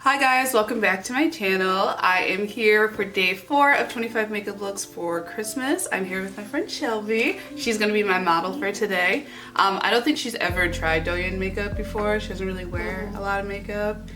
Hi guys, welcome back to my channel. I am here for day 4 of 25 makeup looks for Christmas. I'm here with my friend Shelby. She's going to be my model for today. I don't think she's ever tried Douyin makeup before. She doesn't really wear a lot of makeup.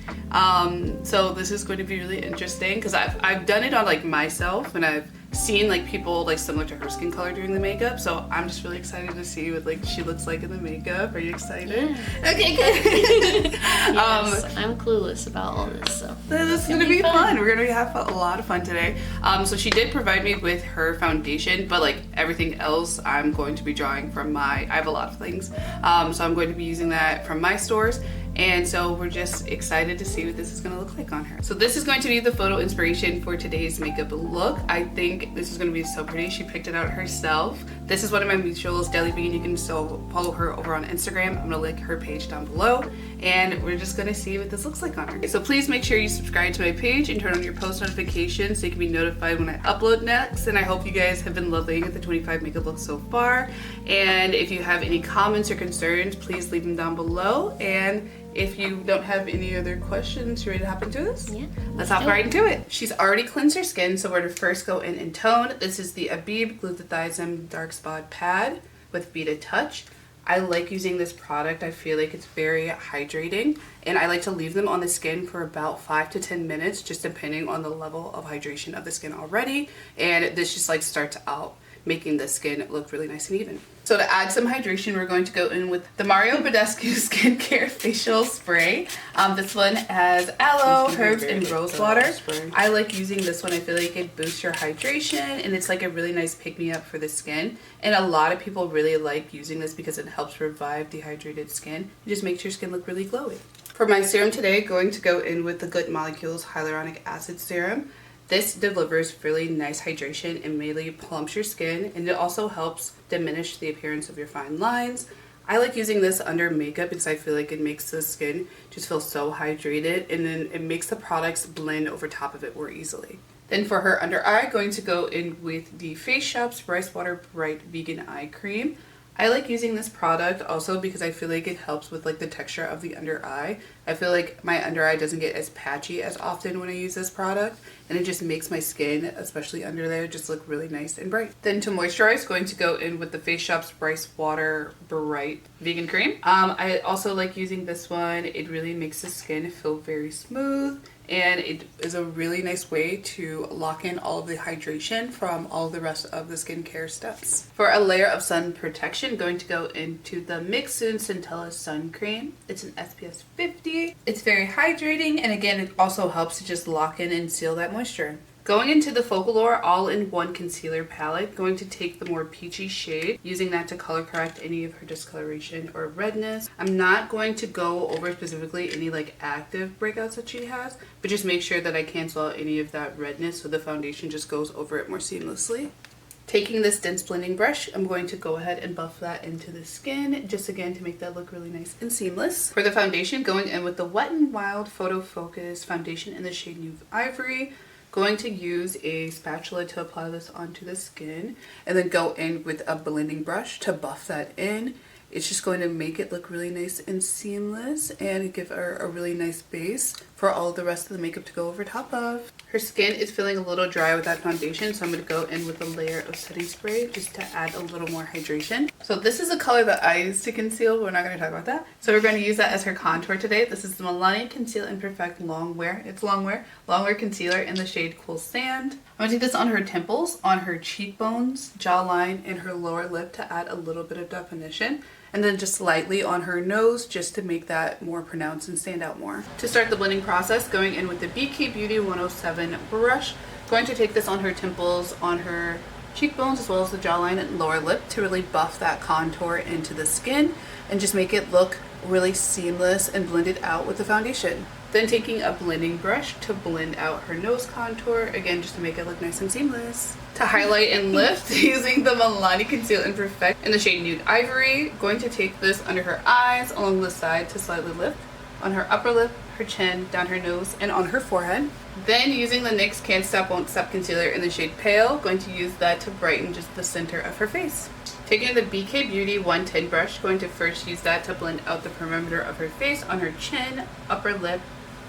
So this is going to be really interesting because I've done it on like myself and I've seen like people like similar to her skin color doing the makeup. So I'm just really excited to see what like she looks like in the makeup. Are you excited? Yeah. Okay, good. Yes, I'm clueless about all this, so this is gonna be fun. We're gonna have a lot of fun today. So she did provide me with her foundation, but like everything else I'm going to be drawing from I have a lot of things. So I'm going to be using that from my stores. And so we're just excited to see what this is going to look like on her. So this is going to be the photo inspiration for today's makeup look. I think this is going to be so pretty. She picked it out herself. This is one of my mutuals, Douyin. You can still follow her over on Instagram. I'm going to link her page down below. And we're just going to see what this looks like on her. So please make sure you subscribe to my page and turn on your post notifications so you can be notified when I upload next. And I hope you guys have been loving the 25 makeup looks so far. And if you have any comments or concerns, please leave them down below. And if you don't have any other questions, you ready to hop into this? Yeah. Let's hop right into it. She's already cleansed her skin, so we're going to first go in and tone. This is the Abib Glutathione Dark Spot Pad with Vita Touch. I like using this product. I feel like it's very hydrating, and I like to leave them on the skin for about 5 to 10 minutes, just depending on the level of hydration of the skin already. And this just like starts out making the skin look really nice and even. So to add some hydration, we're going to go in with the Mario Badescu Skincare Facial Spray. This one has aloe, herbs, and rose water. I like using this one. I feel like it boosts your hydration, and it's like a really nice pick-me-up for the skin. And a lot of people really like using this because it helps revive dehydrated skin. It just makes your skin look really glowy. For my serum today, going to go in with the Good Molecules Hyaluronic Acid Serum. This delivers really nice hydration and mainly plumps your skin, and it also helps diminish the appearance of your fine lines. I like using this under makeup because I feel like it makes the skin just feel so hydrated, and then it makes the products blend over top of it more easily. Then for her under eye, going to go in with the Face Shop's Rice Water Bright Vegan Eye Cream. I like using this product also because I feel like it helps with like the texture of the under eye. I feel like my under eye doesn't get as patchy as often when I use this product, and it just makes my skin, especially under there, just look really nice and bright. Then to moisturize, going to go in with the Face Shop's Rice Water Bright Vegan Cream. I also like using this one. It really makes the skin feel very smooth, and it is a really nice way to lock in all of the hydration from all the rest of the skincare steps. For a layer of sun protection, going to go into the Mixsoon Centella Sun Cream. It's an SPF 50. It's very hydrating, and again, it also helps to just lock in and seal that moisture. Going into the Folklore All-in-One Concealer Palette, going to take the more peachy shade, using that to color correct any of her discoloration or redness. I'm not going to go over specifically any like active breakouts that she has, but just make sure that I cancel out any of that redness so the foundation just goes over it more seamlessly. Taking this dense blending brush, I'm going to go ahead and buff that into the skin, just again to make that look really nice and seamless. For the foundation, going in with the Wet n Wild Photo Focus Foundation in the shade Nude Ivory. Going to use a spatula to apply this onto the skin, and then go in with a blending brush to buff that in. It's just going to make it look really nice and seamless and give her a really nice base for all the rest of the makeup to go over top of. Her skin is feeling a little dry with that foundation, so I'm going to go in with a layer of setting spray just to add a little more hydration. So this is a color that I use to conceal, but we're not going to talk about that. So we're going to use that as her contour today. This is the Milani Conceal and Perfect Longwear. It's Longwear Concealer in the shade Cool Sand. I'm going to take this on her temples, on her cheekbones, jawline, and her lower lip to add a little bit of definition. And then just slightly on her nose just to make that more pronounced and stand out more. To start the blending process, going in with the BK Beauty 107 brush. Going to take this on her temples, on her cheekbones, as well as the jawline and lower lip to really buff that contour into the skin and just make it look really seamless and blend it out with the foundation. Then taking a blending brush to blend out her nose contour, again just to make it look nice and seamless. To highlight and lift, using the Milani Conceal and Perfect in the shade Nude Ivory. Going to take this under her eyes, along the side to slightly lift, on her upper lip, her chin, down her nose, and on her forehead. Then using the NYX Can't Stop Won't Stop Concealer in the shade Pale, going to use that to brighten just the center of her face. Taking the BK Beauty 110 brush, going to first use that to blend out the perimeter of her face on her chin, upper lip,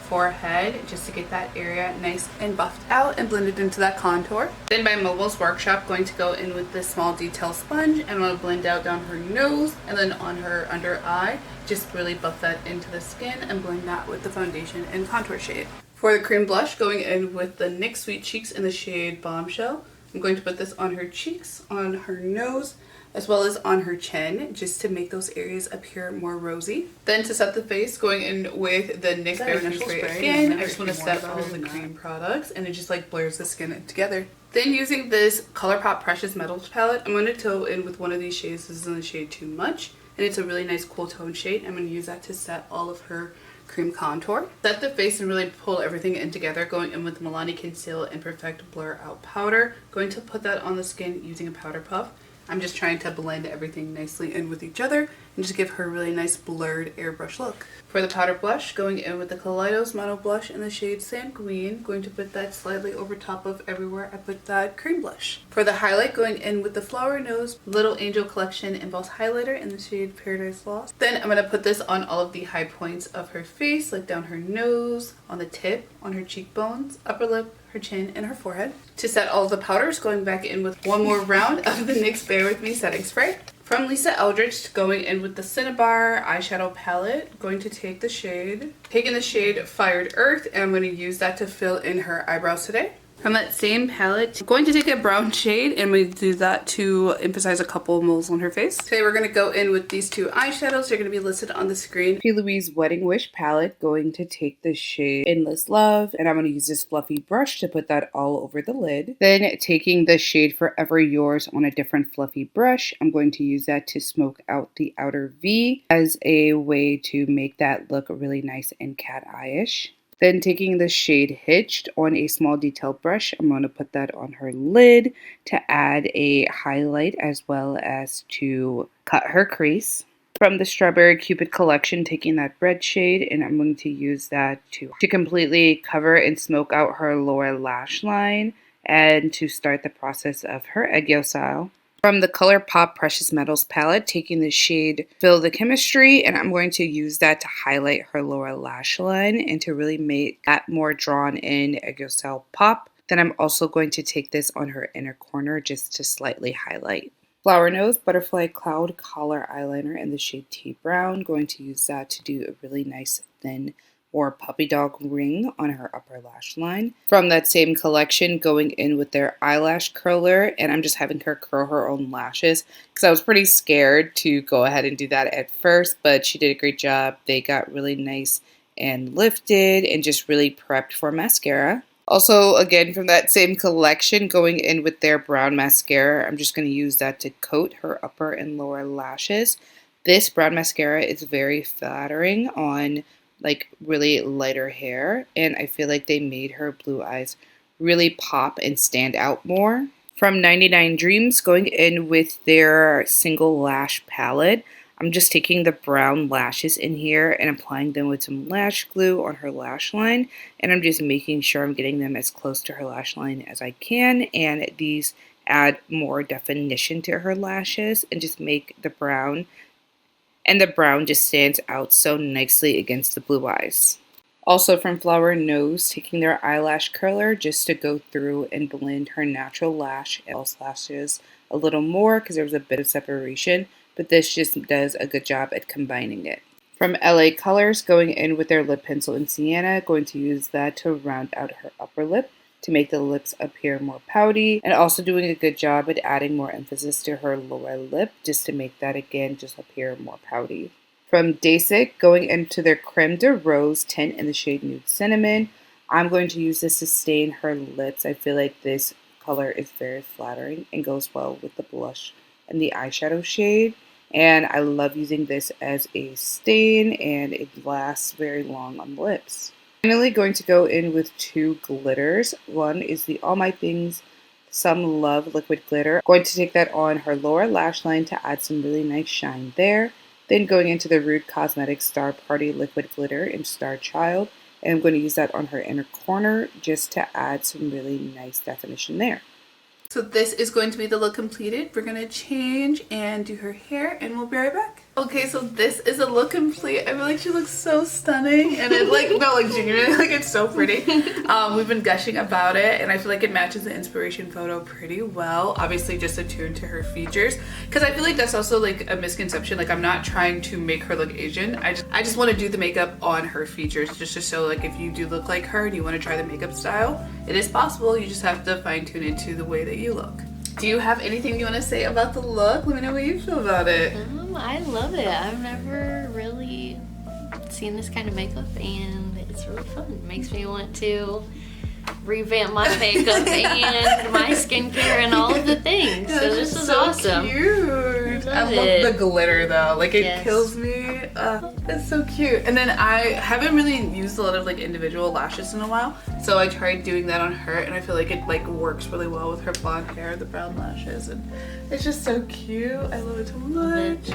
forehead just to get that area nice and buffed out and blended into that contour. Then by Momo's Workshop, going to go in with this small detail sponge and I'm going to blend out down her nose and then on her under eye. Just really buff that into the skin and blend that with the foundation and contour shade. For the cream blush, going in with the NYX Sweet Cheeks in the shade Bombshell. I'm going to put this on her cheeks, on her nose, as well as on her chin, just to make those areas appear more rosy. Then to set the face, going in with the NYX Bare Natural Spray again. I just want to set all of the cream products and it just like blurs the skin together. Then using this ColourPop Precious Metals palette, I'm going to go in with one of these shades. This is in the shade Too Much. And it's a really nice cool tone shade. I'm going to use that to set all of her cream contour. Set the face and really pull everything in together, going in with Milani Conceal and Perfect Blur Out Powder. Going to put that on the skin using a powder puff. I'm just trying to blend everything nicely in with each other and just give her a really nice blurred airbrush look. For the powder blush, going in with the Kaleidos Mono Blush in the shade Sanguine. Going to put that slightly over top of everywhere I put that cream blush. For the highlight, going in with the FlowerKnows Little Angel Collection Embossed Highlighter in the shade Paradise Lost. Then I'm going to put this on all of the high points of her face, like down her nose, on the tip, on her cheekbones, upper lip, her chin, and her forehead. To set all of the powders, going back in with one more round of the NYX Bear With Me setting spray. From Lisa Eldridge, going in with the Cinnabar eyeshadow palette, going to take the shade, taking the shade Fired Earth, and I'm going to use that to fill in her eyebrows today. From that same palette, I'm going to take a brown shade and I'm going to do that to emphasize a couple of moles on her face. Today we're going to go in with these two eyeshadows. They're going to be listed on the screen. P. Louise Wedding Wish palette, going to take the shade Endless Love, and I'm going to use this fluffy brush to put that all over the lid. Then taking the shade Forever Yours on a different fluffy brush, I'm going to use that to smoke out the outer V as a way to make that look really nice and cat eye-ish. Then taking the shade Hitched on a small detail brush, I'm going to put that on her lid to add a highlight as well as to cut her crease. From the Strawberry Cupid collection, taking that red shade, and I'm going to use that to completely cover and smoke out her lower lash line and to start the process of her egg yolk style. From the ColourPop Precious Metals palette, taking the shade Feel the Chemistry, and I'm going to use that to highlight her lower lash line and to really make that more drawn in egg yolk style pop. Then I'm also going to take this on her inner corner just to slightly highlight. FlowerKnows Butterfly Cloud Collar Eyeliner in the shade Tea Brown. Going to use that to do a really nice thin or puppy dog ring on her upper lash line. From that same collection, going in with their eyelash curler, and I'm just having her curl her own lashes because I was pretty scared to go ahead and do that at first, but she did a great job. They got really nice and lifted and just really prepped for mascara. Also, again, from that same collection, going in with their brown mascara, I'm just going to use that to coat her upper and lower lashes. This brown mascara is very flattering on like really lighter hair, and I feel like they made her blue eyes really pop and stand out more. From 99 Dreams, going in with their single lash palette, I'm just taking the brown lashes in here and applying them with some lash glue on her lash line, and I'm just making sure I'm getting them as close to her lash line as I can, and these add more definition to her lashes and just make the brown just stands out so nicely against the blue eyes. Also from FlowerKnows, taking their eyelash curler just to go through and blend her natural lash and false lashes a little more because there was a bit of separation, but this just does a good job at combining it. From LA Colors, going in with their lip pencil in Sienna, going to use that to round out her upper lip to make the lips appear more pouty, and also doing a good job at adding more emphasis to her lower lip just to make that again just appear more pouty. From Dasic, going into their Creme de Rose tint in the shade Nude Cinnamon, I'm going to use this to stain her lips. I feel like this color is very flattering and goes well with the blush and the eyeshadow shade, and I love using this as a stain and it lasts very long on the lips. Finally, going to go in with two glitters. One is the All My Things Some Love Liquid Glitter. Going to take that on her lower lash line to add some really nice shine there. Then going into the Rude Cosmetics Star Party Liquid Glitter in Star Child. And I'm going to use that on her inner corner just to add some really nice definition there. So this is going to be the look completed. We're going to change and do her hair and we'll be right back. Okay, so this is a look complete. I feel like she looks so stunning, and it's like, no, like genuinely, like it's so pretty. We've been gushing about it, and I feel like it matches the inspiration photo pretty well. Obviously, just attuned to her features, because I feel like that's also like a misconception. Like, I'm not trying to make her look Asian. I just want to do the makeup on her features, just to show like if you do look like her and you want to try the makeup style, it is possible. You just have to fine tune it to the way that you look. Do you have anything you want to say about the look? Let me know what you feel about it. I love it. I've never really seen this kind of makeup, and it's really fun. It makes me want to revamp my makeup and my skincare and all of the things. So this is so awesome. Cute. I love the glitter though. Like it kills me. It's so cute. And then I haven't really used a lot of like individual lashes in a while, so I tried doing that on her, and I feel like it like works really well with her blonde hair, the brown lashes, and it's just so cute. I love it so much.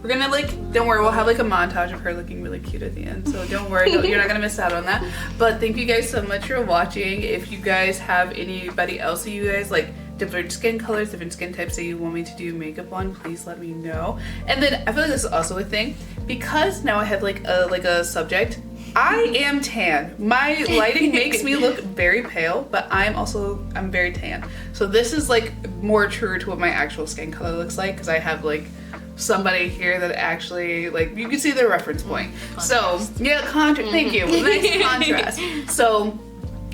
We're gonna like, don't worry, we'll have like a montage of her looking really cute at the end, so don't worry, you're not gonna miss out on that. But thank you guys so much for watching. If you guys have anybody else that you guys like, different skin colors, different skin types that you want me to do makeup on, please let me know. And then I feel like this is also a thing, because now I have like a subject. I am tan. My lighting makes me look very pale, but I'm very tan. So this is like more true to what my actual skin color looks like, because I have like somebody here that actually, like, you can see the reference point. Contrast. So yeah, thank you. Nice contrast. So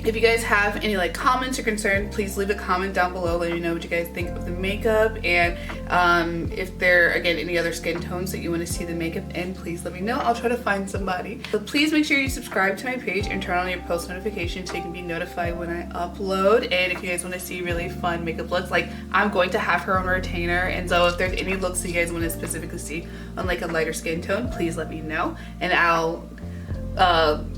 if you guys have any like comments or concerns, please leave a comment down below. Let me know what you guys think of the makeup, and if there are, again, any other skin tones that you want to see the makeup in, please let me know. I'll try to find somebody. So please make sure you subscribe to my page and turn on your post notifications so you can be notified when I upload. And if you guys want to see really fun makeup looks, like I'm going to have her on retainer, and so if there's any looks that you guys want to specifically see on like a lighter skin tone, please let me know, and I'll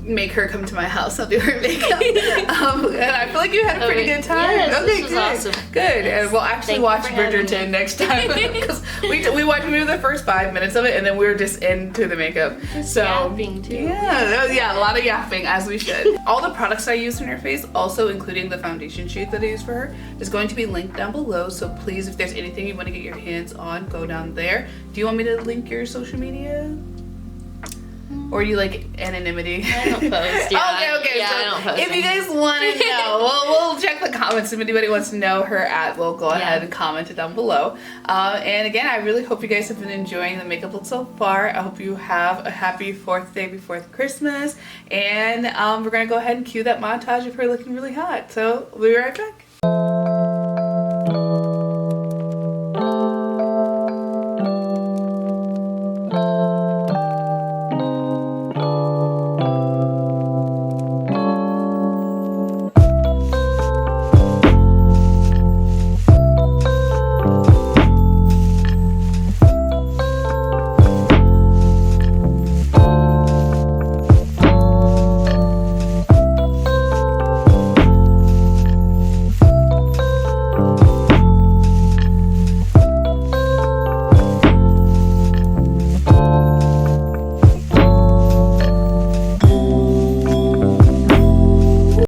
make her come to my house. I'll do her makeup. And I feel like you had a pretty good time. Yes, okay, this was good. awesome. Good. Yes. And we'll actually watch Bridgerton next time, because we watched maybe the first 5 minutes of it, and then we were just into the makeup. Just so yapping too. Yeah, a lot of yapping, as we should. All the products I used on her face, also including the foundation shade that I used for her, is going to be linked down below. So please, if there's anything you want to get your hands on, go down there. Do you want me to link your social media? Or do you like anonymity? I don't post. Yeah. Okay. Yeah, So I don't post. if you guys want to know, we'll check the comments. If anybody wants to know her we'll go ahead and comment it down below. And again, I really hope you guys have been enjoying the makeup look so far. I hope you have a happy 4th day before Christmas. And we're going to go ahead and cue that montage of her looking really hot. So we'll be right back.